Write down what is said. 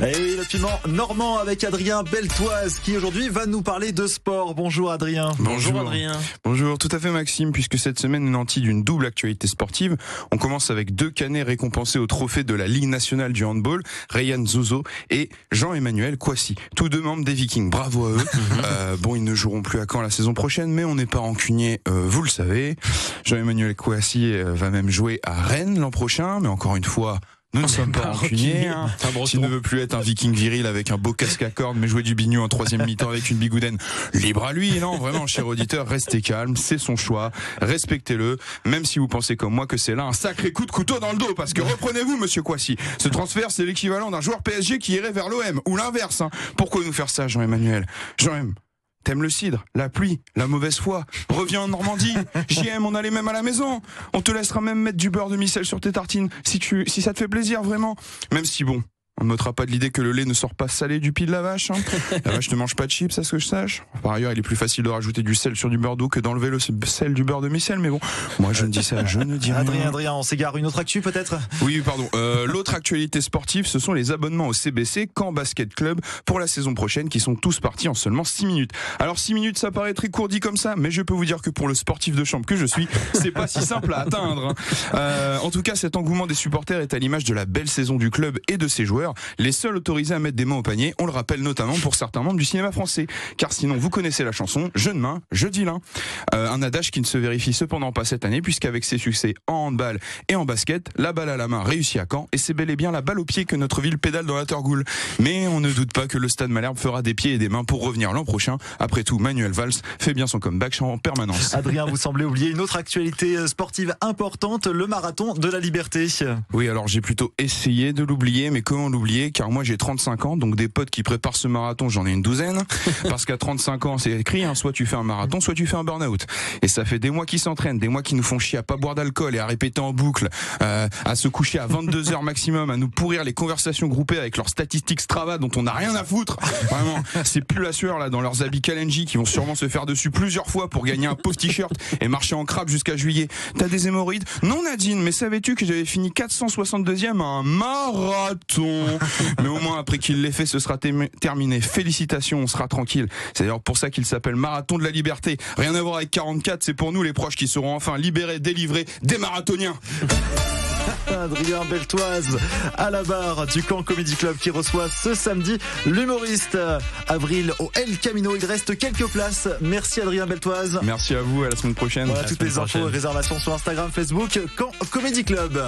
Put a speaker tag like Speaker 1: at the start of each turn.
Speaker 1: Et oui, le piment normand avec Adrien Beltoise qui aujourd'hui va nous parler de sport. Bonjour Adrien.
Speaker 2: Bonjour Adrien. Bonjour, tout à fait Maxime, puisque cette semaine est nantie d'une double actualité sportive. On commence avec 2 Canets récompensés au trophée de la Ligue nationale du handball, Ryan Zozo et Jean-Emmanuel Kouassi, tous 2 membres des Vikings. Bravo à eux. Bon, ils ne joueront plus à Caen la saison prochaine, mais on n'est pas rancunier, vous le savez. Jean-Emmanuel Kouassi va même jouer à Rennes l'an prochain, mais encore une fois, nous ne sommes pas rancuniers. S'il ne veut plus être un viking viril avec un beau casque à cordes, mais jouer du bignou en 3e mi-temps avec une bigoudaine, libre à lui. Non, vraiment, cher auditeur, restez calme, c'est son choix, respectez-le, même si vous pensez comme moi que c'est là un sacré coup de couteau dans le dos, parce que reprenez-vous, monsieur Kouassi, ce transfert, c'est l'équivalent d'un joueur PSG qui irait vers l'OM, ou l'inverse. Pourquoi nous faire ça, Jean-Emmanuel? Jean-Em, t'aimes le cidre, la pluie, la mauvaise foi. Reviens en Normandie. JM, on allait même à la maison. On te laissera même mettre du beurre de micelle sur tes tartines si ça te fait plaisir vraiment. Même si bon, on ne notera pas de l'idée que le lait ne sort pas salé du pied de la vache. La vache ne mange pas de chips, à ce que je sache. Par ailleurs, il est plus facile de rajouter du sel sur du beurre d'eau que d'enlever le sel du beurre de micelle. Mais bon, moi je ne dis ça, je ne dis rien.
Speaker 1: Adrien, on s'égare. Une autre actu peut-être?
Speaker 2: Oui, pardon. L'autre actualité sportive, ce sont les abonnements au CBC, Caen Basket Club, pour la saison prochaine, qui sont tous partis en seulement 6 minutes. Alors 6 minutes, ça paraît très court dit comme ça, mais je peux vous dire que pour le sportif de chambre que je suis, c'est pas si simple à atteindre. En tout cas, cet engouement des supporters est à l'image de la belle saison du club et de ses joueurs. Les seuls autorisés à mettre des mains au panier, on le rappelle notamment pour certains membres du cinéma français. Car sinon, vous connaissez la chanson « Jeune main, je dis l'un ». Un adage qui ne se vérifie cependant pas cette année, puisqu'avec ses succès en handball et en basket, la balle à la main réussit à Caen, et c'est bel et bien la balle au pied que notre ville pédale dans la Torgoule. Mais on ne doute pas que le stade Malherbe fera des pieds et des mains pour revenir l'an prochain. Après tout, Manuel Valls fait bien son comeback en permanence.
Speaker 1: Adrien, vous semblez oublier une autre actualité sportive importante, le marathon de la Liberté.
Speaker 2: Oui, alors j'ai plutôt essayé de l'oublier, mais comment l'oublier? Car moi j'ai 35 ans, donc des potes qui préparent ce marathon, j'en ai une douzaine. Parce qu'à 35 ans, c'est écrit, soit tu fais un marathon, soit tu fais un burn-out. Et ça fait des mois qu'ils s'entraînent, des mois qui nous font chier à pas boire d'alcool et à répéter en boucle, à se coucher à 22 heures maximum, à nous pourrir les conversations groupées avec leurs statistiques Strava dont on n'a rien à foutre. Vraiment, c'est plus la sueur là dans leurs habits Kalenji qui vont sûrement se faire dessus plusieurs fois pour gagner un pauvre t-shirt et marcher en crabe jusqu'à juillet. T'as des hémorroïdes? Non Nadine, mais savais-tu que j'avais fini 462e à un marathon? Mais au moins après qu'il l'ait fait, ce sera terminé. Félicitations, on sera tranquille. C'est d'ailleurs pour ça qu'il s'appelle Marathon de la Liberté. Rien à voir avec 44, c'est pour nous les proches qui seront enfin libérés, délivrés des marathoniens.
Speaker 1: Adrien Beltoise à la barre du Caen Comedy Club qui reçoit ce samedi l'humoriste Avril au El Camino. Il reste quelques places. Merci Adrien Beltoise.
Speaker 2: Merci à vous, à la semaine prochaine.
Speaker 1: Voilà, toutes les infos et réservations sur Instagram, Facebook, Caen Comedy Club.